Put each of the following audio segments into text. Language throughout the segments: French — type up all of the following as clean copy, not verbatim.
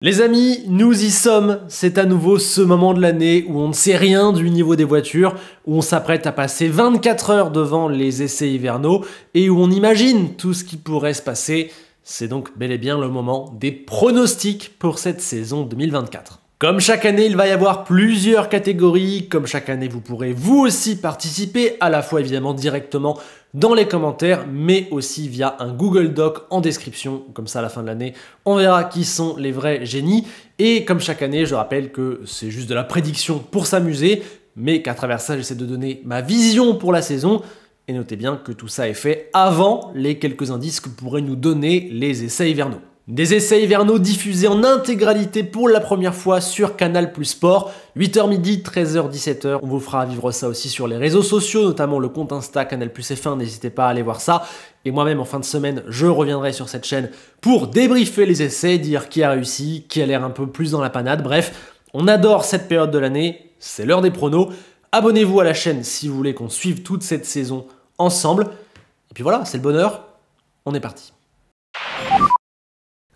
Les amis, nous y sommes, c'est à nouveau ce moment de l'année où on ne sait rien du niveau des voitures, où on s'apprête à passer 24 heures devant les essais hivernaux et où on imagine tout ce qui pourrait se passer. C'est donc bel et bien le moment des pronostics pour cette saison 2024. Comme chaque année, il va y avoir plusieurs catégories. Comme chaque année, vous pourrez vous aussi participer, à la fois évidemment directement dans les commentaires, mais aussi via un Google Doc en description. Comme ça, à la fin de l'année, on verra qui sont les vrais génies. Et comme chaque année, je rappelle que c'est juste de la prédiction pour s'amuser, mais qu'à travers ça, j'essaie de donner ma vision pour la saison. Et notez bien que tout ça est fait avant les quelques indices que pourraient nous donner les essais hivernaux. Des essais hivernaux diffusés en intégralité pour la première fois sur Canal+ Sport, 8h midi, 13h, 17h. On vous fera vivre ça aussi sur les réseaux sociaux, notamment le compte Insta Canal+ F1, n'hésitez pas à aller voir ça. Et moi-même, en fin de semaine, je reviendrai sur cette chaîne pour débriefer les essais, dire qui a réussi, qui a l'air un peu plus dans la panade. Bref, on adore cette période de l'année, c'est l'heure des pronos. Abonnez-vous à la chaîne si vous voulez qu'on suive toute cette saison ensemble. Et puis voilà, c'est le bonheur, on est parti.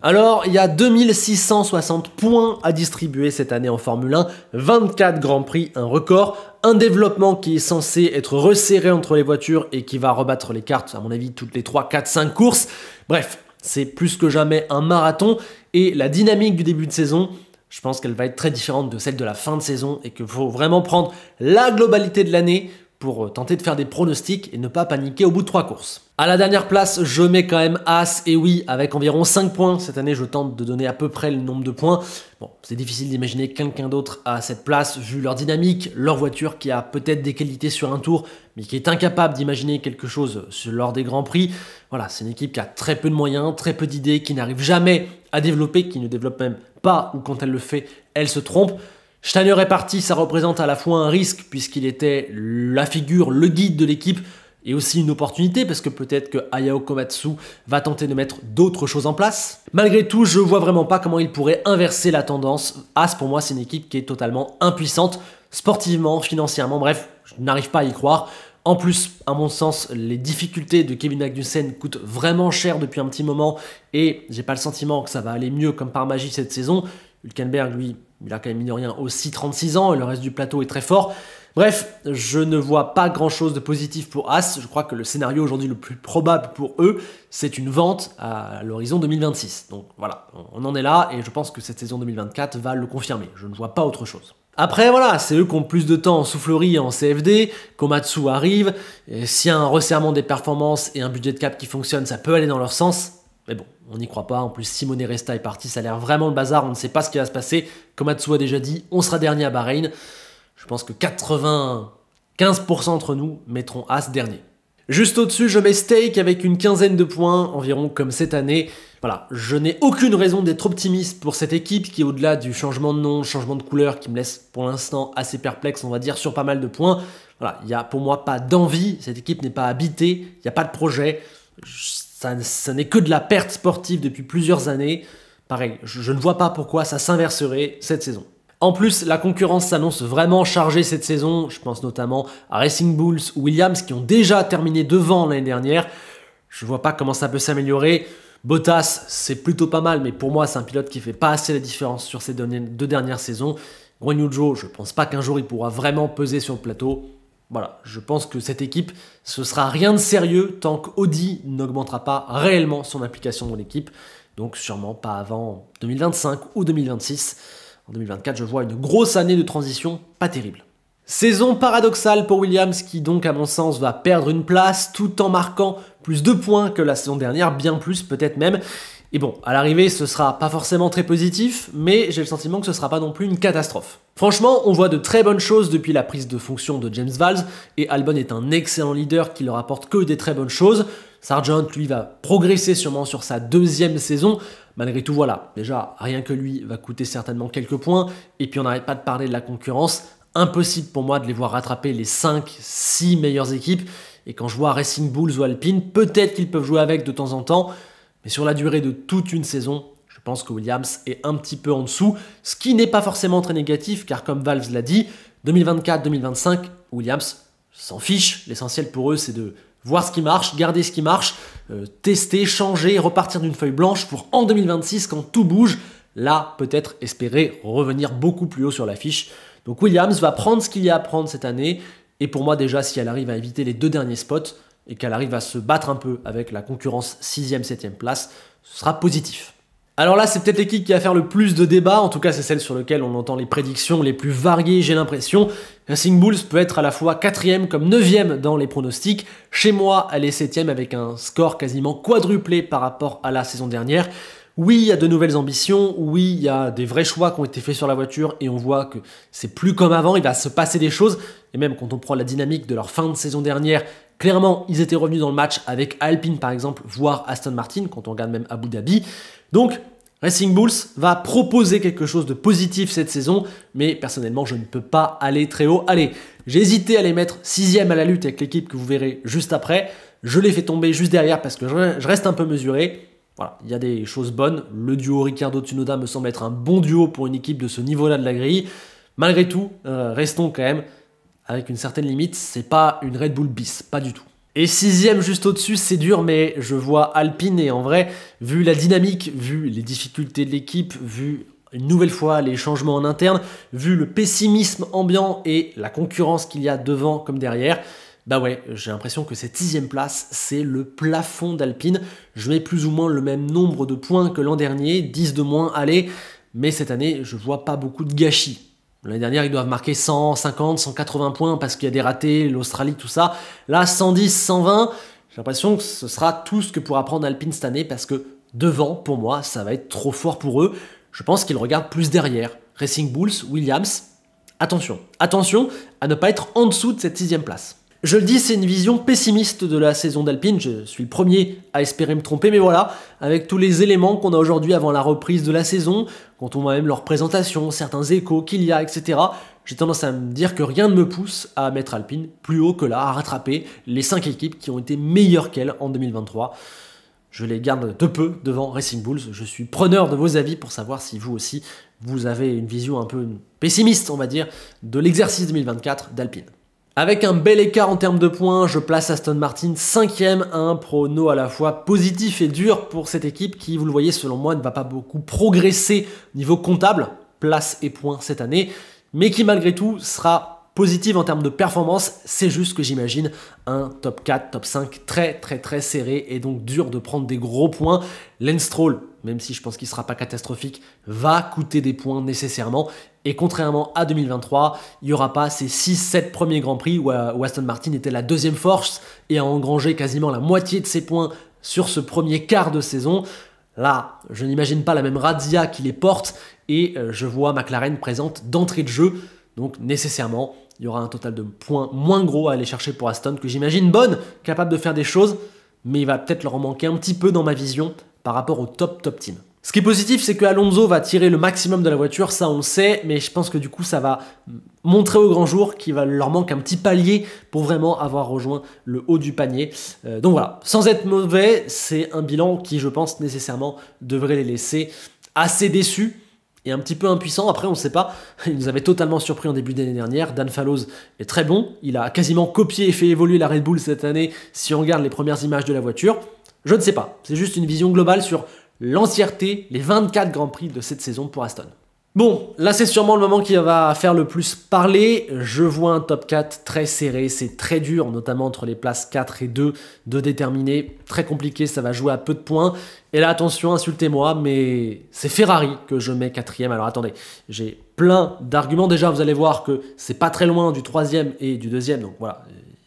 Alors, il y a 2660 points à distribuer cette année en Formule 1, 24 Grands Prix, un record, un développement qui est censé être resserré entre les voitures et qui va rebattre les cartes, à mon avis, toutes les 3, 4, 5 courses. Bref, c'est plus que jamais un marathon et la dynamique du début de saison, je pense qu'elle va être très différente de celle de la fin de saison et qu'il faut vraiment prendre la globalité de l'année pour tenter de faire des pronostics et ne pas paniquer au bout de 3 courses. À la dernière place, je mets quand même As, et oui, avec environ 5 points. Cette année, je tente de donner à peu près le nombre de points. Bon, c'est difficile d'imaginer quelqu'un d'autre à cette place, vu leur dynamique, leur voiture qui a peut-être des qualités sur un tour, mais qui est incapable d'imaginer quelque chose lors des Grands Prix. Voilà, c'est une équipe qui a très peu de moyens, très peu d'idées, qui n'arrive jamais à développer, qui ne développe même pas, ou quand elle le fait, elle se trompe. Steiner est parti, ça représente à la fois un risque puisqu'il était la figure, le guide de l'équipe et aussi une opportunité parce que peut-être que Hayao Komatsu va tenter de mettre d'autres choses en place. Malgré tout, je vois vraiment pas comment il pourrait inverser la tendance. As, pour moi, c'est une équipe qui est totalement impuissante, sportivement, financièrement, bref, je n'arrive pas à y croire. En plus, à mon sens, les difficultés de Kevin Magnussen coûtent vraiment cher depuis un petit moment et j'ai pas le sentiment que ça va aller mieux comme par magie cette saison. Hülkenberg, lui, il a quand même mine de rien aussi 36 ans et le reste du plateau est très fort. Bref, je ne vois pas grand-chose de positif pour As. Je crois que le scénario aujourd'hui le plus probable pour eux, c'est une vente à l'horizon 2026. Donc voilà, on en est là et je pense que cette saison 2024 va le confirmer. Je ne vois pas autre chose. Après voilà, c'est eux qui ont plus de temps en soufflerie et en CFD, Komatsu arrive, s'il y a un resserrement des performances et un budget de cap qui fonctionne, ça peut aller dans leur sens. Mais bon, on n'y croit pas. En plus, Simone Resta est parti, ça a l'air vraiment le bazar. On ne sait pas ce qui va se passer. Komatsu a déjà dit, on sera dernier à Bahreïn. Je pense que 95% d'entre nous mettront As dernier. Juste au-dessus, je mets Stake avec une quinzaine de points, environ comme cette année. Voilà, je n'ai aucune raison d'être optimiste pour cette équipe qui, au-delà du changement de nom, changement de couleur, qui me laisse pour l'instant assez perplexe, on va dire, sur pas mal de points. Voilà, il n'y a pour moi pas d'envie. Cette équipe n'est pas habitée, il n'y a pas de projet. Ça n'est que de la perte sportive depuis plusieurs années. Pareil, je ne vois pas pourquoi ça s'inverserait cette saison. En plus, la concurrence s'annonce vraiment chargée cette saison. Je pense notamment à Racing Bulls ou Williams qui ont déjà terminé devant l'année dernière. Je ne vois pas comment ça peut s'améliorer. Bottas, c'est plutôt pas mal, mais pour moi, c'est un pilote qui ne fait pas assez la différence sur ces deux dernières saisons. Guan Yu Zhou, je ne pense pas qu'un jour il pourra vraiment peser sur le plateau. Voilà, je pense que cette équipe, ce sera rien de sérieux tant qu'Audi n'augmentera pas réellement son implication dans l'équipe. Donc sûrement pas avant 2025 ou 2026. En 2024, je vois une grosse année de transition pas terrible. Saison paradoxale pour Williams qui donc à mon sens va perdre une place tout en marquant plus de points que la saison dernière, bien plus peut-être même. Et bon, à l'arrivée, ce sera pas forcément très positif, mais j'ai le sentiment que ce sera pas non plus une catastrophe. Franchement, on voit de très bonnes choses depuis la prise de fonction de James Vowles, et Albon est un excellent leader qui leur apporte que des très bonnes choses. Sargent, lui, va progresser sûrement sur sa deuxième saison. Malgré tout, voilà, déjà, rien que lui va coûter certainement quelques points, et puis on n'arrête pas de parler de la concurrence. Impossible pour moi de les voir rattraper les 5-6 meilleures équipes, et quand je vois Racing Bulls ou Alpine, peut-être qu'ils peuvent jouer avec de temps en temps, mais sur la durée de toute une saison, je pense que Williams est un petit peu en dessous, ce qui n'est pas forcément très négatif, car comme Vowles l'a dit, 2024-2025, Williams s'en fiche. L'essentiel pour eux, c'est de voir ce qui marche, garder ce qui marche, tester, changer, repartir d'une feuille blanche pour en 2026, quand tout bouge, là, peut-être espérer revenir beaucoup plus haut sur l'affiche. Donc Williams va prendre ce qu'il y a à prendre cette année, et pour moi déjà, si elle arrive à éviter les 2 derniers spots, et qu'elle arrive à se battre un peu avec la concurrence 6e, 7e place, ce sera positif. Alors là, c'est peut-être l'équipe qui va faire le plus de débats, en tout cas c'est celle sur laquelle on entend les prédictions les plus variées, j'ai l'impression. Racing Bulls peut être à la fois 4e comme 9e dans les pronostics. Chez moi, elle est 7e avec un score quasiment quadruplé par rapport à la saison dernière. Oui, il y a de nouvelles ambitions, oui, il y a des vrais choix qui ont été faits sur la voiture et on voit que c'est plus comme avant, il va se passer des choses. Et même quand on prend la dynamique de leur fin de saison dernière, clairement, ils étaient revenus dans le match avec Alpine par exemple, voire Aston Martin, quand on regarde même Abu Dhabi. Donc, Racing Bulls va proposer quelque chose de positif cette saison, mais personnellement, je ne peux pas aller très haut. Allez, j'ai hésité à les mettre 6e à la lutte avec l'équipe que vous verrez juste après. Je les fais tomber juste derrière parce que je reste un peu mesuré. Voilà, il y a des choses bonnes. Le duo Ricciardo-Tsunoda me semble être un bon duo pour une équipe de ce niveau-là de la grille. Malgré tout, restons quand même avec une certaine limite. C'est pas une Red Bull bis, pas du tout. Et 6e juste au-dessus, c'est dur, mais je vois Alpine et en vrai, vu la dynamique, vu les difficultés de l'équipe, vu une nouvelle fois les changements en interne, vu le pessimisme ambiant et la concurrence qu'il y a devant comme derrière, bah ouais, j'ai l'impression que cette 6e place, c'est le plafond d'Alpine. Je mets plus ou moins le même nombre de points que l'an dernier, 10 de moins, allez, mais cette année, je vois pas beaucoup de gâchis. L'année dernière, ils doivent marquer 150, 180 points parce qu'il y a des ratés, l'Australie, tout ça. Là, 110, 120, j'ai l'impression que ce sera tout ce que pourra prendre Alpine cette année parce que devant, pour moi, ça va être trop fort pour eux. Je pense qu'ils regardent plus derrière. Racing Bulls, Williams, attention à ne pas être en dessous de cette 6e place. Je le dis, c'est une vision pessimiste de la saison d'Alpine, je suis le premier à espérer me tromper, mais voilà, avec tous les éléments qu'on a aujourd'hui avant la reprise de la saison, quand on voit même leur présentation, certains échos qu'il y a, etc., j'ai tendance à me dire que rien ne me pousse à mettre Alpine plus haut que là, à rattraper les 5 équipes qui ont été meilleures qu'elle en 2023. Je les garde de peu devant Racing Bulls, je suis preneur de vos avis pour savoir si vous aussi, vous avez une vision un peu pessimiste, on va dire, de l'exercice 2024 d'Alpine. Avec un bel écart en termes de points, je place Aston Martin 5e, un prono à la fois positif et dur pour cette équipe qui, vous le voyez, selon moi, ne va pas beaucoup progresser niveau comptable, place et points cette année, mais qui malgré tout sera positive en termes de performance. C'est juste que j'imagine un top 4, top 5 très serré et donc dur de prendre des gros points. Lance Stroll, même si je pense qu'il ne sera pas catastrophique, va coûter des points nécessairement. Et contrairement à 2023, il n'y aura pas ces 6-7 premiers Grands Prix où Aston Martin était la 2e force et a engrangé quasiment la moitié de ses points sur ce premier quart de saison. Là, je n'imagine pas la même razzia qui les porte et je vois McLaren présente d'entrée de jeu. Donc nécessairement, il y aura un total de points moins gros à aller chercher pour Aston que j'imagine bonne, capable de faire des choses, mais il va peut-être leur en manquer un petit peu dans ma vision par rapport au top team. Ce qui est positif, c'est que Alonso va tirer le maximum de la voiture, ça on le sait, mais je pense que du coup ça va montrer au grand jour qu'il va leur manquer un petit palier pour vraiment avoir rejoint le haut du panier. Donc voilà, sans être mauvais, c'est un bilan qui je pense nécessairement devrait les laisser assez déçus et un petit peu impuissants. Après on ne sait pas, il nous avait totalement surpris en début d'année dernière. Dan Fallows est très bon, il a quasiment copié et fait évoluer la Red Bull cette année si on regarde les premières images de la voiture. Je ne sais pas, c'est juste une vision globale sur l'entièreté, les 24 Grands Prix de cette saison pour Aston. Bon, là c'est sûrement le moment qui va faire le plus parler. Je vois un top 4 très serré, c'est très dur, notamment entre les places 4 et 2 de déterminer. Très compliqué, ça va jouer à peu de points. Et là attention, insultez-moi, mais c'est Ferrari que je mets 4e. Alors attendez, j'ai plein d'arguments. Déjà, vous allez voir que c'est pas très loin du 3e et du 2e, donc voilà.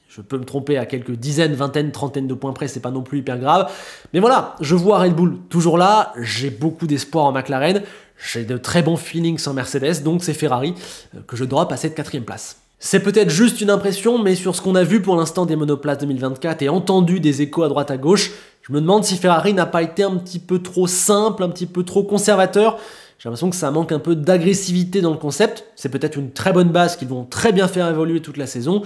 Je peux me tromper à quelques dizaines, vingtaines, trentaines de points près, c'est pas non plus hyper grave. Mais voilà, je vois Red Bull toujours là, j'ai beaucoup d'espoir en McLaren, j'ai de très bons feelings en Mercedes, donc c'est Ferrari que je dois passer de 4e place. C'est peut-être juste une impression, mais sur ce qu'on a vu pour l'instant des monoplaces 2024 et entendu des échos à droite à gauche, je me demande si Ferrari n'a pas été un petit peu trop simple, un petit peu trop conservateur. J'ai l'impression que ça manque un peu d'agressivité dans le concept. C'est peut-être une très bonne base qu'ils vont très bien faire évoluer toute la saison.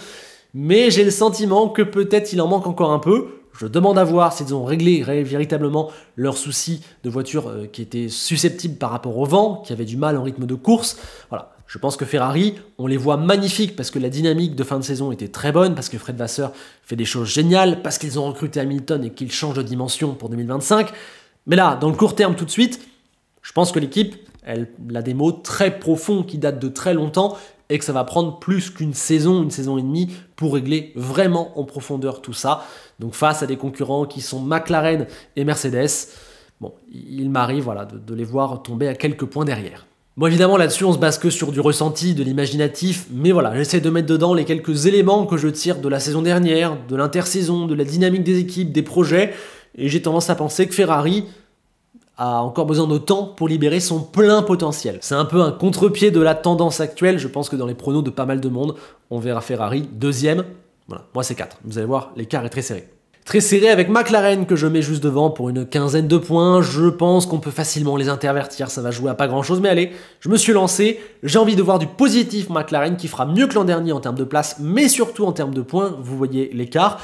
Mais j'ai le sentiment que peut-être il en manque encore un peu. Je demande à voir s'ils ont réglé véritablement leurs soucis de voiture qui étaient susceptibles par rapport au vent, qui avaient du mal en rythme de course. Voilà, je pense que Ferrari, on les voit magnifiques parce que la dynamique de fin de saison était très bonne, parce que Fred Vasseur fait des choses géniales, parce qu'ils ont recruté Hamilton et qu'il change de dimension pour 2025. Mais là, dans le court terme tout de suite, je pense que l'équipe elle a des maux très profonds qui datent de très longtemps et que ça va prendre plus qu'une saison et demie pour régler vraiment en profondeur tout ça. Donc face à des concurrents qui sont McLaren et Mercedes, bon, il m'arrive voilà, de les voir tomber à quelques points derrière. Bon, évidemment, là-dessus, on se base que sur du ressenti, de l'imaginatif, mais voilà, j'essaie de mettre dedans les quelques éléments que je tire de la saison dernière, de l'intersaison, de la dynamique des équipes, des projets, et j'ai tendance à penser que Ferrari a encore besoin de temps pour libérer son plein potentiel. C'est un peu un contre-pied de la tendance actuelle, je pense que dans les pronos de pas mal de monde, on verra Ferrari deuxième, voilà, moi c'est 4, vous allez voir, l'écart est très serré. Très serré avec McLaren que je mets juste devant pour une quinzaine de points. Je pense qu'on peut facilement les intervertir, ça va jouer à pas grand chose, mais allez, je me suis lancé. J'ai envie de voir du positif McLaren qui fera mieux que l'an dernier en termes de place, mais surtout en termes de points, vous voyez l'écart.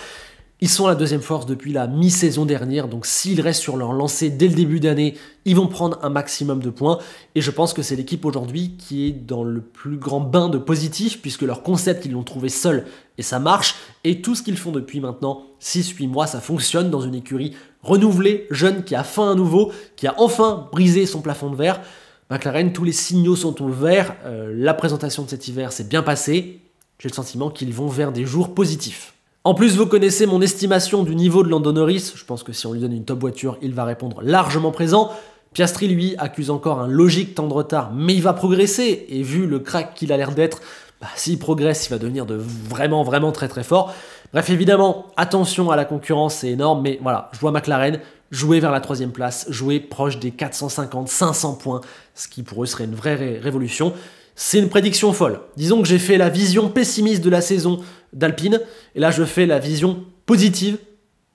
Ils sont la deuxième force depuis la mi-saison dernière, donc s'ils restent sur leur lancée dès le début d'année, ils vont prendre un maximum de points. Et je pense que c'est l'équipe aujourd'hui qui est dans le plus grand bain de positif, puisque leur concept, ils l'ont trouvé seul et ça marche. Et tout ce qu'ils font depuis maintenant 6-8 mois, ça fonctionne dans une écurie renouvelée, jeune, qui a faim à nouveau, qui a enfin brisé son plafond de verre. McLaren, tous les signaux sont au vert. La présentation de cet hiver s'est bien passée. J'ai le sentiment qu'ils vont vers des jours positifs. En plus, vous connaissez mon estimation du niveau de Lando Norris. Je pense que si on lui donne une top voiture, il va répondre largement présent. Piastri, lui, accuse encore un logique temps de retard, mais il va progresser. Et vu le crack qu'il a l'air d'être, s'il progresse, il va devenir vraiment très très fort. Bref, évidemment, attention à la concurrence, c'est énorme, mais voilà, je vois McLaren jouer vers la 3e place, jouer proche des 450-500 points, ce qui pour eux serait une vraie révolution. C'est une prédiction folle. Disons que j'ai fait la vision pessimiste de la saison d'Alpine, et là je fais la vision positive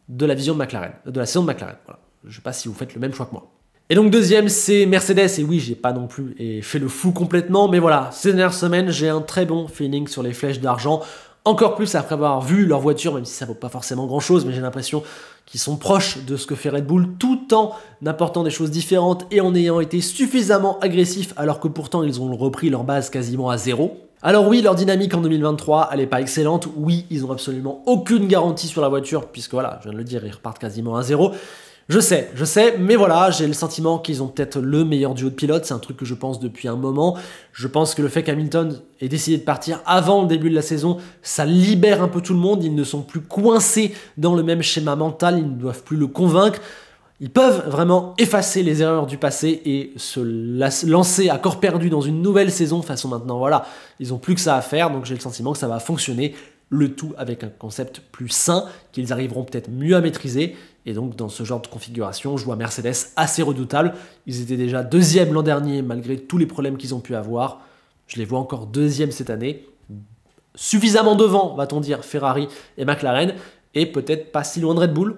de la vision de McLaren, de la saison de McLaren. Voilà. Je ne sais pas si vous faites le même choix que moi. Et donc deuxième, c'est Mercedes, et oui, j'ai pas non plus fait le fou complètement, mais voilà, ces dernières semaines, j'ai un très bon feeling sur les flèches d'argent, encore plus après avoir vu leur voiture, même si ça vaut pas forcément grand chose, mais j'ai l'impression qu'ils sont proches de ce que fait Red Bull, tout en apportant des choses différentes et en ayant été suffisamment agressifs, alors que pourtant ils ont repris leur base quasiment à zéro. Alors oui, leur dynamique en 2023, elle n'est pas excellente, oui, ils n'ont absolument aucune garantie sur la voiture, puisque voilà, je viens de le dire, ils repartent quasiment à zéro. Je sais, mais voilà, j'ai le sentiment qu'ils ont peut-être le meilleur duo de pilotes, c'est un truc que je pense depuis un moment. Je pense que le fait qu'Hamilton ait décidé de partir avant le début de la saison, ça libère un peu tout le monde, ils ne sont plus coincés dans le même schéma mental, ils ne doivent plus le convaincre. Ils peuvent vraiment effacer les erreurs du passé et se lancer à corps perdu dans une nouvelle saison. De toute façon, maintenant, voilà, ils n'ont plus que ça à faire, donc j'ai le sentiment que ça va fonctionner. Le tout avec un concept plus sain, qu'ils arriveront peut-être mieux à maîtriser. Et donc, dans ce genre de configuration, je vois Mercedes assez redoutable. Ils étaient déjà deuxième l'an dernier, malgré tous les problèmes qu'ils ont pu avoir. Je les vois encore deuxième cette année. Suffisamment devant, va-t-on dire, Ferrari et McLaren. Et peut-être pas si loin de Red Bull.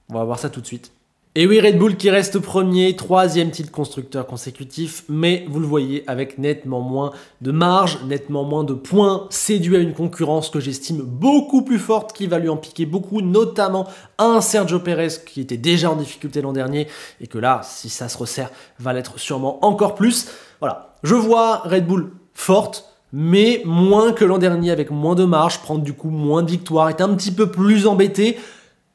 On va voir ça tout de suite. Et oui, Red Bull qui reste premier, 3e titre constructeur consécutif, mais vous le voyez avec nettement moins de marge, nettement moins de points, séduit à une concurrence que j'estime beaucoup plus forte, qui va lui en piquer beaucoup, notamment un Sergio Pérez qui était déjà en difficulté l'an dernier, et que là, si ça se resserre, va l'être sûrement encore plus. Voilà, je vois Red Bull forte, mais moins que l'an dernier, avec moins de marge, prendre du coup moins de victoires, être un petit peu plus embêté,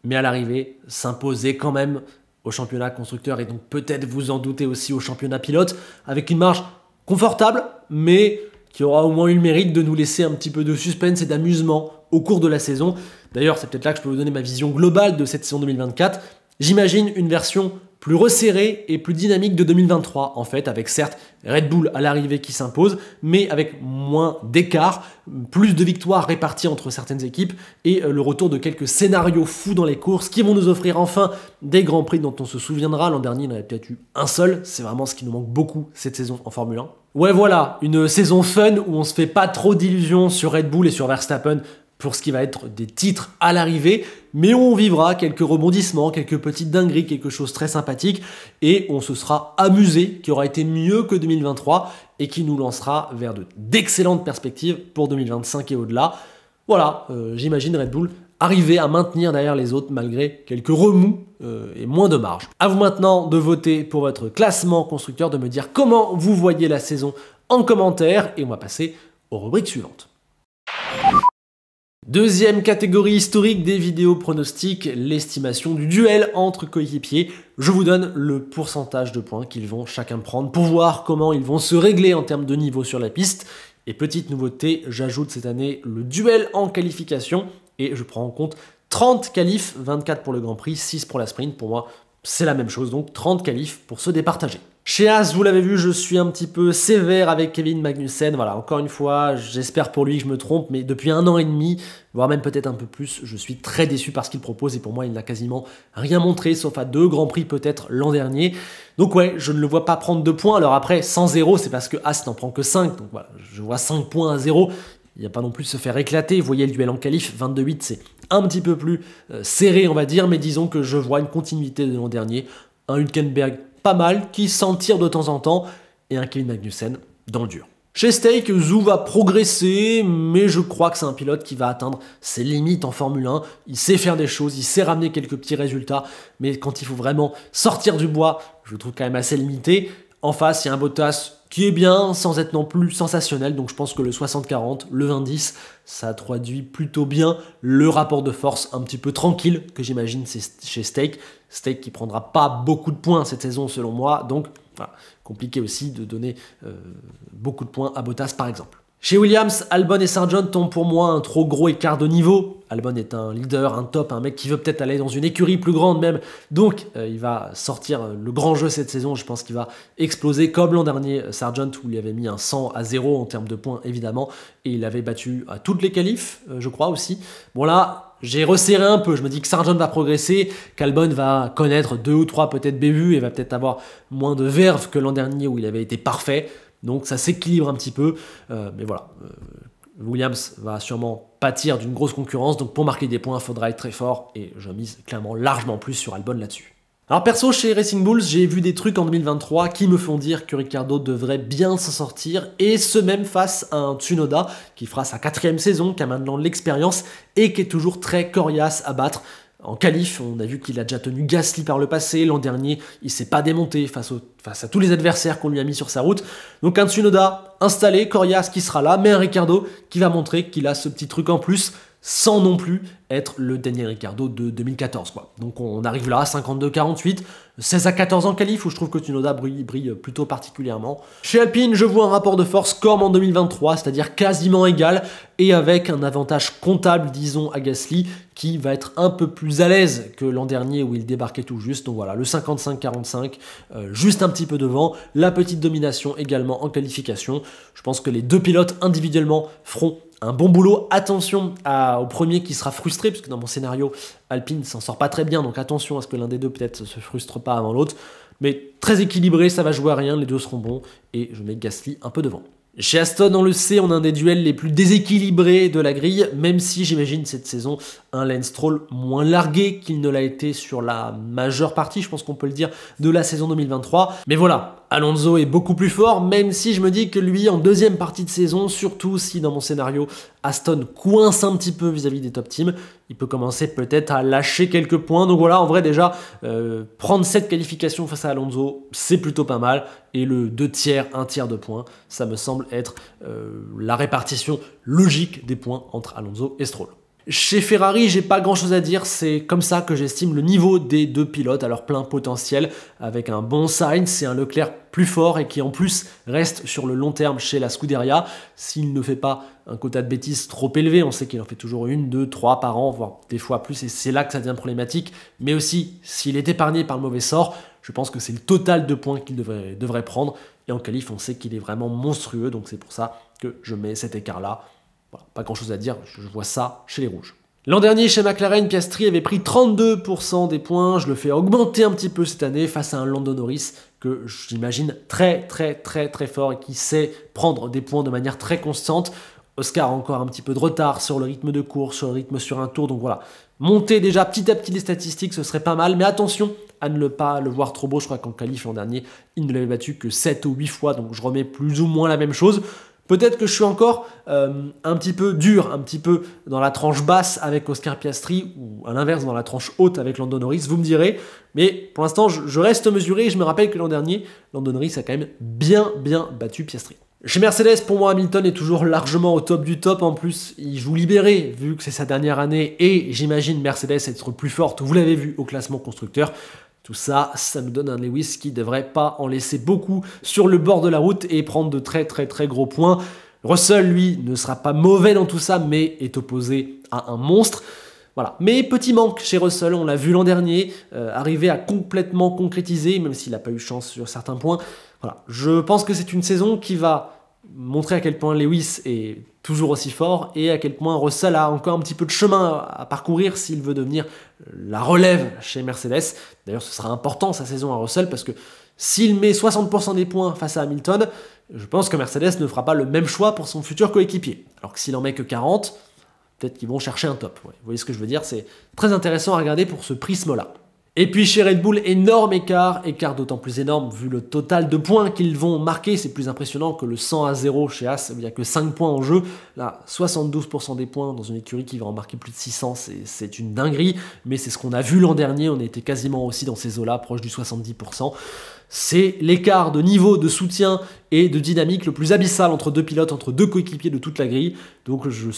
mais à l'arrivée, s'imposer quand même au championnat constructeur et donc peut-être vous en doutez aussi au championnat pilote, avec une marge confortable, mais qui aura au moins eu le mérite de nous laisser un petit peu de suspense et d'amusement au cours de la saison. D'ailleurs, c'est peut-être là que je peux vous donner ma vision globale de cette saison 2024. J'imagine une version plus resserrée et plus dynamique de 2023, en fait, avec certes Red Bull à l'arrivée qui s'impose, mais avec moins d'écart, plus de victoires réparties entre certaines équipes et le retour de quelques scénarios fous dans les courses qui vont nous offrir enfin des grands prix dont on se souviendra. L'an dernier, il y en avait peut-être eu un seul, c'est vraiment ce qui nous manque beaucoup cette saison en Formule 1. Ouais, voilà, une saison fun où on se fait pas trop d'illusions sur Red Bull et sur Verstappen pour ce qui va être des titres à l'arrivée, mais on vivra quelques rebondissements, quelques petites dingueries, quelque chose de très sympathique, et on se sera amusé, qui aura été mieux que 2023, et qui nous lancera vers d'excellentes perspectives pour 2025 et au-delà. Voilà, j'imagine Red Bull arriver à maintenir derrière les autres malgré quelques remous et moins de marge. À vous maintenant de voter pour votre classement constructeur, de me dire comment vous voyez la saison en commentaire, et on va passer aux rubriques suivantes. Deuxième catégorie historique des vidéos pronostics, l'estimation du duel entre coéquipiers. Je vous donne le pourcentage de points qu'ils vont chacun prendre pour voir comment ils vont se régler en termes de niveau sur la piste. Et petite nouveauté, j'ajoute cette année le duel en qualification et je prends en compte 30 qualifs, 24 pour le Grand Prix, 6 pour la sprint. Pour moi, c'est la même chose, donc 30 qualifs pour se départager. Chez As, vous l'avez vu, je suis un petit peu sévère avec Kevin Magnussen. Voilà, encore une fois, j'espère pour lui que je me trompe, mais depuis 1 an et demi, voire même peut-être un peu plus, je suis très déçu par ce qu'il propose et pour moi, il n'a quasiment rien montré, sauf à 2 Grands Prix peut-être l'an dernier. Donc ouais, je ne le vois pas prendre 2 points. Alors après, sans 0, c'est parce que As n'en prend que 5. Donc voilà, je vois 5 points à 0. Il n'y a pas non plus se faire éclater. Vous voyez le duel en qualif, 22-8, c'est un petit peu plus serré, on va dire, mais disons que je vois une continuité de l'an dernier. Un Hülkenberg pas mal, qui s'en tire de temps en temps, et un Kevin Magnussen dans le dur. Chez Stake, Zhou va progresser, mais je crois que c'est un pilote qui va atteindre ses limites en Formule 1. Il sait faire des choses, il sait ramener quelques petits résultats, mais quand il faut vraiment sortir du bois, je le trouve quand même assez limité. En face, il y a un Bottas qui est bien, sans être non plus sensationnel, donc je pense que le 60-40, le 20-10, ça traduit plutôt bien le rapport de force un petit peu tranquille que j'imagine chez Stake. Stake qui prendra pas beaucoup de points cette saison selon moi, donc voilà, compliqué aussi de donner beaucoup de points à Bottas par exemple. Chez Williams, Albon et Sargent ont pour moi un trop gros écart de niveau. Albon est un leader, un top, un mec qui veut peut-être aller dans une écurie plus grande même. Donc il va sortir le grand jeu cette saison. Je pense qu'il va exploser comme l'an dernier Sargent où il avait mis un 100 à 0 en termes de points évidemment. Et il avait battu à toutes les qualifs, je crois aussi. Bon là, j'ai resserré un peu. Je me dis que Sargent va progresser, qu'Albon va connaître 2 ou 3 peut-être bévues et va peut-être avoir moins de verve que l'an dernier où il avait été parfait. Donc ça s'équilibre un petit peu, mais voilà, Williams va sûrement pâtir d'une grosse concurrence, donc pour marquer des points, il faudra être très fort, et je mise clairement largement plus sur Albon là-dessus. Alors perso, chez Racing Bulls, j'ai vu des trucs en 2023 qui me font dire que Ricciardo devrait bien s'en sortir, et ce même face à un Tsunoda qui fera sa 4e saison, qui a maintenant de l'expérience, et qui est toujours très coriace à battre. En qualif, on a vu qu'il a déjà tenu Gasly par le passé. L'an dernier, il s'est pas démonté face à tous les adversaires qu'on lui a mis sur sa route. Donc un Tsunoda installé, coriace qui sera là, mais un Ricciardo qui va montrer qu'il a ce petit truc en plus, sans non plus être le Daniel Ricciardo de 2014, quoi. Donc on arrive là, 52-48, 16 à 14 en qualif, où je trouve que Tsunoda brille plutôt particulièrement. Chez Alpine, je vois un rapport de force comme en 2023, c'est-à-dire quasiment égal, et avec un avantage comptable, disons, à Gasly, qui va être un peu plus à l'aise que l'an dernier où il débarquait tout juste. Donc voilà, le 55-45, juste un petit peu devant, la petite domination également en qualification. Je pense que les deux pilotes individuellement feront un bon boulot. Attention au premier qui sera frustré, parce que dans mon scénario, Alpine s'en sort pas très bien, donc attention à ce que l'un des deux peut-être se frustre pas avant l'autre. Mais très équilibré, ça va jouer à rien, les deux seront bons, et je mets Gasly un peu devant. Chez Aston, on le sait, on a un des duels les plus déséquilibrés de la grille, même si j'imagine cette saison un Lance Stroll moins largué qu'il ne l'a été sur la majeure partie, je pense qu'on peut le dire, de la saison 2023. Mais voilà, Alonso est beaucoup plus fort, même si je me dis que lui, en deuxième partie de saison, surtout si dans mon scénario, Aston coince un petit peu vis-à-vis des top teams, il peut commencer peut-être à lâcher quelques points. Donc voilà, en vrai déjà, prendre cette qualification face à Alonso, c'est plutôt pas mal. Et le 2 tiers, 1 tiers de points, ça me semble être la répartition logique des points entre Alonso et Stroll. Chez Ferrari, j'ai pas grand chose à dire, c'est comme ça que j'estime le niveau des deux pilotes à leur plein potentiel, avec un bon Sainz et un Leclerc plus fort et qui en plus reste sur le long terme chez la Scuderia. S'il ne fait pas un quota de bêtises trop élevé, on sait qu'il en fait toujours 1, 2, 3 par an, voire des fois plus, et c'est là que ça devient problématique, mais aussi s'il est épargné par le mauvais sort, je pense que c'est le total de points qu'il devrait prendre, et en qualif on sait qu'il est vraiment monstrueux, donc c'est pour ça que je mets cet écart-là. Voilà, pas grand chose à dire, je vois ça chez les rouges. L'an dernier, chez McLaren, Piastri avait pris 32% des points. Je le fais augmenter un petit peu cette année face à un Lando Norris que j'imagine très fort et qui sait prendre des points de manière très constante. Oscar a encore un petit peu de retard sur le rythme de course, sur le rythme sur un tour. Donc voilà, monter déjà petit à petit les statistiques, ce serait pas mal. Mais attention à ne pas le voir trop beau. Je crois qu'en qualif l'an dernier, il ne l'avait battu que 7 ou 8 fois. Donc je remets plus ou moins la même chose. Peut-être que je suis encore un petit peu dur, un petit peu dans la tranche basse avec Oscar Piastri, ou à l'inverse dans la tranche haute avec Lando Norris, vous me direz. Mais pour l'instant, je reste mesuré et je me rappelle que l'an dernier, Lando Norris a quand même bien battu Piastri. Chez Mercedes, pour moi, Hamilton est toujours largement au top du top. En plus, il joue libéré, vu que c'est sa dernière année. Et j'imagine Mercedes être plus forte, vous l'avez vu, au classement constructeur. Tout ça, ça nous donne un Lewis qui ne devrait pas en laisser beaucoup sur le bord de la route et prendre de très gros points. Russell, lui, ne sera pas mauvais dans tout ça, mais est opposé à un monstre. Voilà. Mais petit manque chez Russell, on l'a vu l'an dernier, arriver à complètement concrétiser, même s'il n'a pas eu chance sur certains points. Voilà. Je pense que c'est une saison qui va montrer à quel point Lewis est toujours aussi fort et à quel point Russell a encore un petit peu de chemin à parcourir s'il veut devenir la relève chez Mercedes. D'ailleurs, ce sera important sa saison à Russell parce que s'il met 60% des points face à Hamilton, je pense que Mercedes ne fera pas le même choix pour son futur coéquipier. Alors que s'il en met que 40, peut-être qu'ils vont chercher un top. Ouais. Vous voyez ce que je veux dire? C'est très intéressant à regarder pour ce prisme-là. Et puis chez Red Bull, énorme écart d'autant plus énorme vu le total de points qu'ils vont marquer. C'est plus impressionnant que le 100-0 chez As, où il n'y a que 5 points en jeu. Là, 72% des points dans une écurie qui va en marquer plus de 600, c'est une dinguerie. Mais c'est ce qu'on a vu l'an dernier, on était quasiment aussi dans ces eaux-là, proche du 70%. C'est l'écart de niveau, de soutien et de dynamique le plus abyssal entre deux pilotes, entre deux coéquipiers de toute la grille. Donc je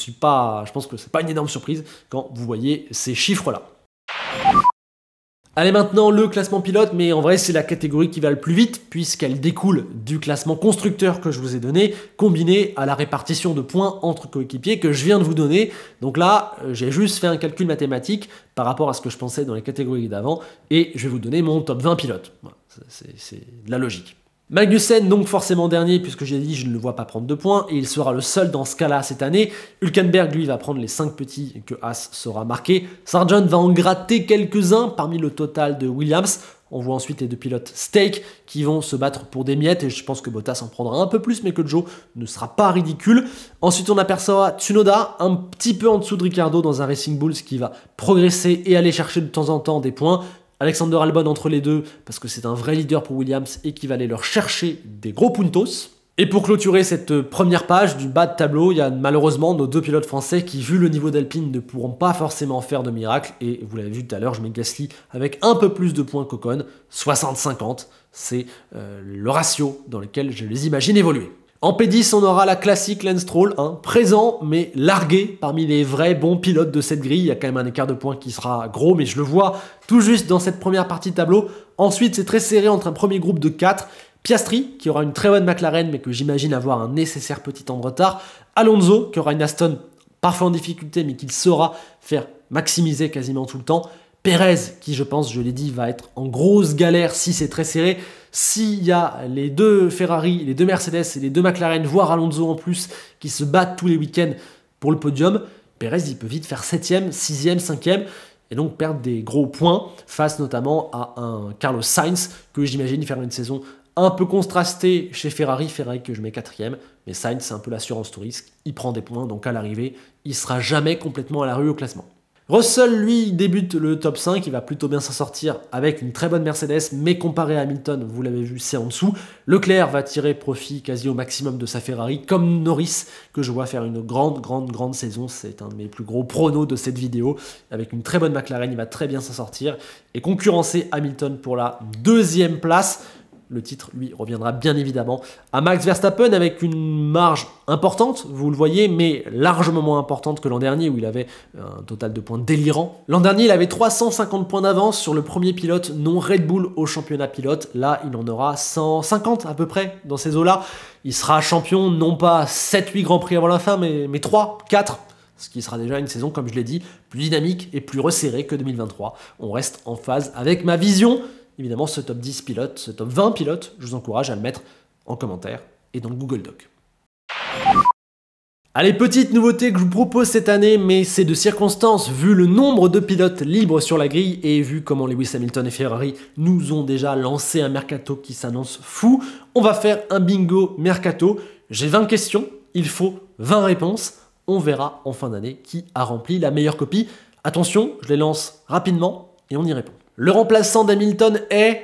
pense que c'est pas une énorme surprise quand vous voyez ces chiffres-là. Allez maintenant le classement pilote, mais en vrai c'est la catégorie qui va le plus vite puisqu'elle découle du classement constructeur que je vous ai donné, combiné à la répartition de points entre coéquipiers que je viens de vous donner. Donc là, j'ai juste fait un calcul mathématique par rapport à ce que je pensais dans les catégories d'avant et je vais vous donner mon top 20 pilotes. Voilà, c'est de la logique. Magnussen, donc forcément dernier, puisque j'ai dit je ne le vois pas prendre de points, et il sera le seul dans ce cas-là cette année. Hülkenberg, lui, va prendre les 5 petits que Haas saura marquer. Sargent va en gratter quelques-uns parmi le total de Williams. On voit ensuite les deux pilotes Stake qui vont se battre pour des miettes, et je pense que Bottas en prendra un peu plus, mais que Joe ne sera pas ridicule. Ensuite, on aperçoit Tsunoda, un petit peu en dessous de Ricciardo dans un Racing Bulls qui va progresser et aller chercher de temps en temps des points. Alexander Albon entre les deux, parce que c'est un vrai leader pour Williams et qui va aller leur chercher des gros puntos. Et pour clôturer cette première page du bas de tableau, il y a malheureusement nos deux pilotes français qui, vu le niveau d'Alpine, ne pourront pas forcément faire de miracle. Et vous l'avez vu tout à l'heure, je mets Gasly avec un peu plus de points qu'Ocon, 60-50. C'est le ratio dans lequel je les imagine évoluer. En P10, on aura la classique Lance Stroll, présent mais largué parmi les vrais bons pilotes de cette grille. Il y a quand même un écart de points qui sera gros, mais je le vois tout juste dans cette première partie de tableau. Ensuite, c'est très serré entre un premier groupe de 4. Piastri, qui aura une très bonne McLaren, mais que j'imagine avoir un nécessaire petit temps de retard. Alonso, qui aura une Aston parfois en difficulté, mais qu'il saura faire maximiser quasiment tout le temps. Perez, qui je pense, je l'ai dit, va être en grosse galère si c'est très serré. S'il y a les deux Ferrari, les deux Mercedes et les deux McLaren, voire Alonso en plus, qui se battent tous les week-ends pour le podium, Perez, il peut vite faire 7e, 6e, 5e, et donc perdre des gros points face notamment à un Carlos Sainz, que j'imagine faire une saison un peu contrastée chez Ferrari que je mets 4e, mais Sainz, c'est un peu l'assurance tout risque, il prend des points, donc à l'arrivée, il sera jamais complètement à la rue au classement. Russell, lui, débute le top 5, il va plutôt bien s'en sortir avec une très bonne Mercedes, mais comparé à Hamilton, vous l'avez vu, c'est en dessous. Leclerc va tirer profit quasi au maximum de sa Ferrari, comme Norris, que je vois faire une grande saison. C'est un de mes plus gros pronos de cette vidéo. Avec une très bonne McLaren, il va très bien s'en sortir et concurrencer Hamilton pour la 2e place. Le titre, lui, reviendra bien évidemment à Max Verstappen avec une marge importante, vous le voyez, mais largement moins importante que l'an dernier où il avait un total de points délirant. L'an dernier, il avait 350 points d'avance sur le premier pilote non Red Bull au championnat pilote. Là, il en aura 150 à peu près dans ces eaux-là. Il sera champion non pas 7-8 Grands Prix avant la fin, mais 3, 4. Ce qui sera déjà une saison, comme je l'ai dit, plus dynamique et plus resserrée que 2023. On reste en phase avec ma vision. Évidemment, ce top 10 pilotes, ce top 20 pilotes, je vous encourage à le mettre en commentaire et dans le Google Doc. Allez, petite nouveauté que je vous propose cette année, mais c'est de circonstance, vu le nombre de pilotes libres sur la grille et vu comment Lewis Hamilton et Ferrari nous ont déjà lancé un mercato qui s'annonce fou, on va faire un bingo mercato. J'ai 20 questions, il faut 20 réponses. On verra en fin d'année qui a rempli la meilleure copie. Attention, je les lance rapidement et on y répond. Le remplaçant d'Hamilton est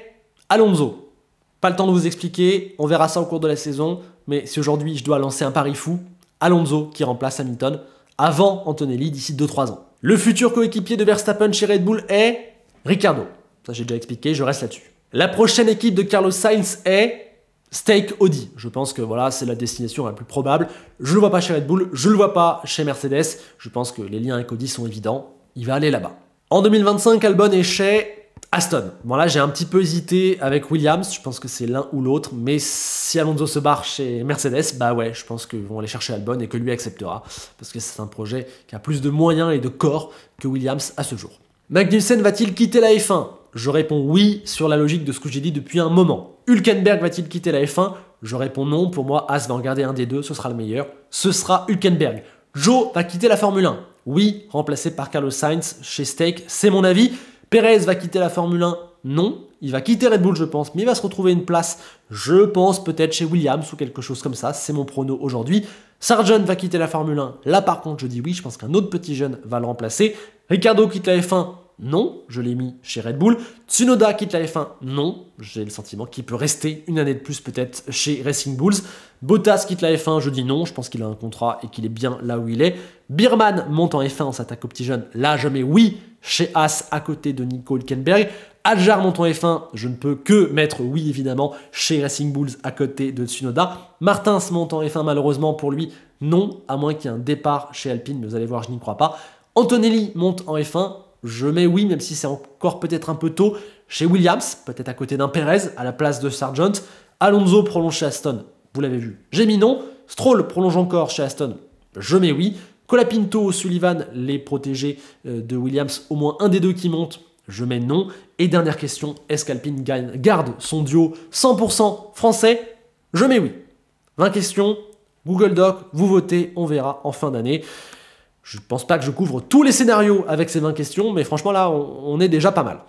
Alonso. Pas le temps de vous expliquer, on verra ça au cours de la saison, mais si aujourd'hui je dois lancer un pari fou, Alonso qui remplace Hamilton avant Antonelli d'ici 2-3 ans. Le futur coéquipier de Verstappen chez Red Bull est Ricciardo. Ça j'ai déjà expliqué, je reste là-dessus. La prochaine équipe de Carlos Sainz est Stake Audi. Je pense que voilà, c'est la destination la plus probable. Je le vois pas chez Red Bull, je le vois pas chez Mercedes. Je pense que les liens avec Audi sont évidents. Il va aller là-bas. En 2025, Albon est chez Aston. Bon là, j'ai un petit peu hésité avec Williams. Je pense que c'est l'un ou l'autre. Mais si Alonso se barre chez Mercedes, bah ouais, je pense qu'ils vont aller chercher Albon et que lui acceptera. Parce que c'est un projet qui a plus de moyens et de corps que Williams à ce jour. Magnussen va-t-il quitter la F1? Je réponds oui sur la logique de ce que j'ai dit depuis un moment. Hülkenberg va-t-il quitter la F1? Je réponds non. Pour moi, As va en garder un des deux. Ce sera le meilleur. Ce sera Hülkenberg. Joe va quitter la Formule 1. Oui, remplacé par Carlos Sainz chez Stake. C'est mon avis. Perez va quitter la Formule 1. Non. Il va quitter Red Bull, je pense. Mais il va se retrouver une place, je pense, peut-être chez Williams ou quelque chose comme ça. C'est mon prono aujourd'hui. Sargent va quitter la Formule 1. Là, par contre, je dis oui. Je pense qu'un autre petit jeune va le remplacer. Ricciardo quitte la F1. Non, je l'ai mis chez Red Bull. Tsunoda quitte la F1. Non, j'ai le sentiment qu'il peut rester une année de plus peut-être chez Racing Bulls. Bottas quitte la F1, je dis non, je pense qu'il a un contrat et qu'il est bien là où il est. Birman monte en F1, on s'attaque aux petits jeunes. Là, je mets oui chez As à côté de Nico Hülkenberg. Adjar monte en F1, je ne peux que mettre oui évidemment chez Racing Bulls à côté de Tsunoda. Martins monte en F1 malheureusement pour lui, non, à moins qu'il y ait un départ chez Alpine, mais vous allez voir, je n'y crois pas. Antonelli monte en F1. Je mets oui, même si c'est encore peut-être un peu tôt, chez Williams, peut-être à côté d'un Perez, à la place de Sargent. Alonso prolonge chez Aston, vous l'avez vu. J'ai mis non. Stroll prolonge encore chez Aston, je mets oui. Colapinto, Sullivan, les protégés de Williams, au moins un des deux qui monte, je mets non. Et dernière question, est-ce qu'Alpine garde son duo 100% français? Je mets oui. 20 questions, Google Doc, vous votez, on verra en fin d'année. Je ne pense pas que je couvre tous les scénarios avec ces 20 questions, mais franchement là, on est déjà pas mal.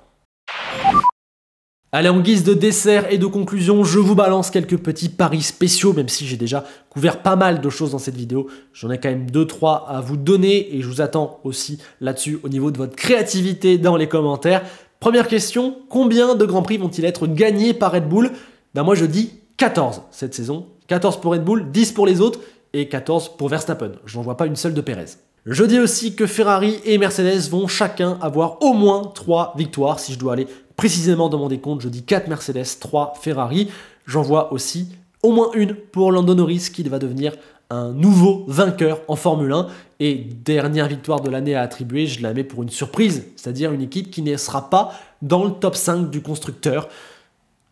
Allez, en guise de dessert et de conclusion, je vous balance quelques petits paris spéciaux, même si j'ai déjà couvert pas mal de choses dans cette vidéo. J'en ai quand même 2-3 à vous donner et je vous attends aussi là-dessus au niveau de votre créativité dans les commentaires. Première question, combien de Grands Prix vont-ils être gagnés par Red Bull? Ben moi je dis 14 cette saison. 14 pour Red Bull, 10 pour les autres et 14 pour Verstappen. Je n'en vois pas une seule de Perez. Je dis aussi que Ferrari et Mercedes vont chacun avoir au moins 3 victoires. Si je dois aller précisément dans mon décompte, je dis 4 Mercedes, 3 Ferrari. J'en vois aussi au moins une pour Lando Norris qui va devenir un nouveau vainqueur en Formule 1. Et dernière victoire de l'année à attribuer, je la mets pour une surprise, c'est-à-dire une équipe qui ne sera pas dans le top 5 du constructeur.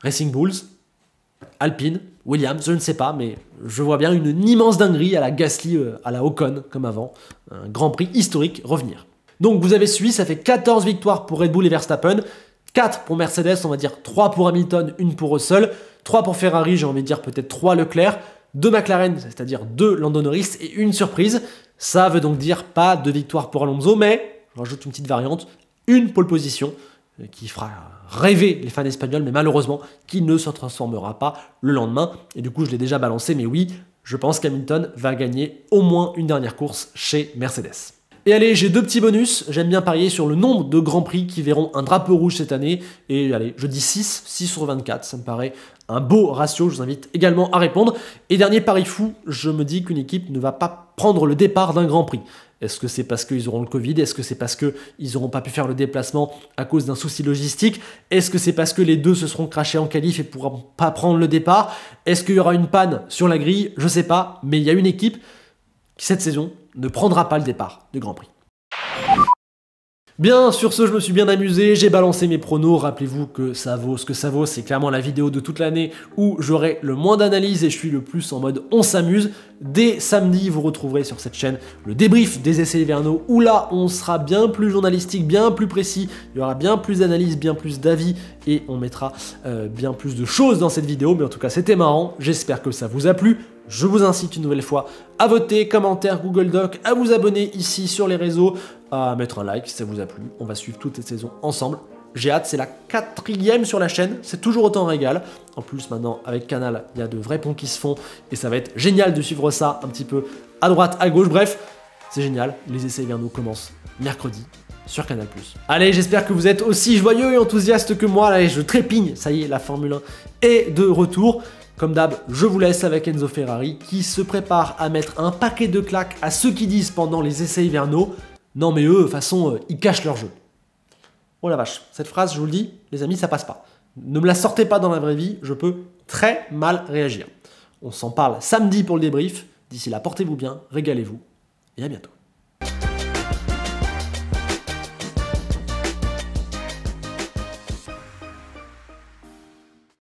Racing Bulls, Alpine, Williams, je ne sais pas, mais je vois bien une immense dinguerie à la Gasly, à la Ocon, comme avant. Un Grand Prix historique revenir. Donc vous avez suivi, ça fait 14 victoires pour Red Bull et Verstappen, 4 pour Mercedes, on va dire 3 pour Hamilton, 1 pour Russell, 3 pour Ferrari, j'ai envie de dire peut-être 3 Leclerc, 2 McLaren, c'est-à-dire 2 Lando Norris et une surprise. Ça veut donc dire pas de victoire pour Alonso, mais, je rajoute une petite variante, une pole position, qui fera rêver les fans espagnols, mais malheureusement, qui ne se transformera pas le lendemain. Et du coup, je l'ai déjà balancé, mais oui, je pense qu'Hamilton va gagner au moins une dernière course chez Mercedes. Et allez, j'ai 2 petits bonus. J'aime bien parier sur le nombre de Grands Prix qui verront un drapeau rouge cette année. Et allez, je dis 6 sur 24. Ça me paraît un beau ratio. Je vous invite également à répondre. Et dernier pari fou, je me dis qu'une équipe ne va pas prendre le départ d'un Grand Prix. Est-ce que c'est parce qu'ils auront le Covid? Est-ce que c'est parce qu'ils n'auront pas pu faire le déplacement à cause d'un souci logistique? Est-ce que c'est parce que les deux se seront crashés en qualif et ne pourront pas prendre le départ? Est-ce qu'il y aura une panne sur la grille? Je ne sais pas, mais il y a une équipe qui, cette saison, ne prendra pas le départ du Grand Prix. Bien, sur ce, je me suis bien amusé, j'ai balancé mes pronos, rappelez-vous que ça vaut ce que ça vaut, c'est clairement la vidéo de toute l'année où j'aurai le moins d'analyse et je suis le plus en mode on s'amuse. Dès samedi, vous retrouverez sur cette chaîne le débrief des essais hivernaux où là, on sera bien plus journalistique, bien plus précis, il y aura bien plus d'analyse, bien plus d'avis et on mettra bien plus de choses dans cette vidéo, mais en tout cas, c'était marrant, j'espère que ça vous a plu. Je vous incite une nouvelle fois à voter, commentaire, Google Doc, à vous abonner ici sur les réseaux, à mettre un like si ça vous a plu. On va suivre toute cette saison ensemble. J'ai hâte, c'est la 4e sur la chaîne, c'est toujours autant un régal. En plus, maintenant, avec Canal, il y a de vrais ponts qui se font et ça va être génial de suivre ça un petit peu à droite, à gauche. Bref, c'est génial. Les essais hivernaux commencent mercredi sur Canal+. Allez, j'espère que vous êtes aussi joyeux et enthousiaste que moi. Allez, je trépigne, ça y est, la Formule 1 est de retour. Comme d'hab, je vous laisse avec Enzo Ferrari qui se prépare à mettre un paquet de claques à ceux qui disent pendant les essais hivernaux « Non mais eux, de toute façon, ils cachent leur jeu ». Oh la vache, cette phrase, je vous le dis, les amis, ça passe pas. Ne me la sortez pas dans la vraie vie, je peux très mal réagir. On s'en parle samedi pour le débrief. D'ici là, portez-vous bien, régalez-vous et à bientôt.